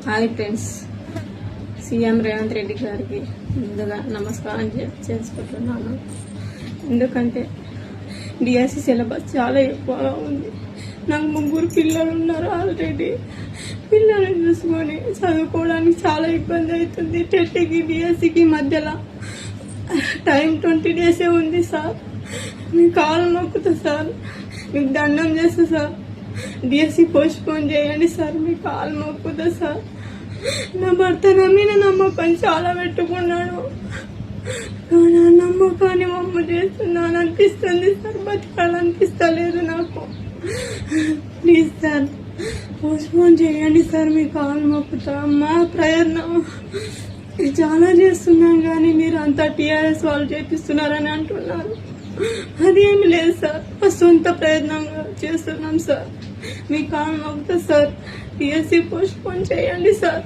Hi friends, CM Revanth Reddy గారికి ముందుగా నమస్కారం చేసుకుంటున్నాను. ఎందుకంటే డిఎస్సి సిలబస్ చాలా ఎక్కువగా ఉంది. నాకు 3 పిల్లలు ఉన్నారు. ఆల్రెడీ పిల్లల్ని చూసుకొని చదువుకోవడానికి చాలా ఇబ్బంది అవుతుంది. టెట్కి డిఎస్సికి మధ్యలో టైం 20 డేసే ఉంది సార్. మీ కాలు నొక్కుతా సార్, మీకు దండం చేస్తా సార్. డిఎస్సి పోస్ట్పోన్ చేయండి సార్, మీ కాలు మొక్కుతా సార్. నా భర్త నా మీద నమ్మకం చాలా పెట్టుకున్నాడు, కానీ ఆ నమ్మకాన్ని మమ్మ చేస్తున్నాను అనిపిస్తుంది సార్. బతకాలనిపిస్తలేదు నాకు. ప్లీజ్ సార్, పోస్ట్పోన్ చేయండి సార్, మీ కాలు మొక్కుతా. మా ప్రయత్నం చాలా చేస్తున్నాం, కానీ మీరు అంతా టీఆర్ఎస్ వాళ్ళు చేపిస్తున్నారని అంటున్నారు. అదేమి లేదు సార్, మా సొంత ప్రయత్నంగా చేస్తున్నాం సార్. మీ కాలు మొక్కుతా సార్, టీఎస్సీ పోస్ట్పోన్ చేయండి సార్.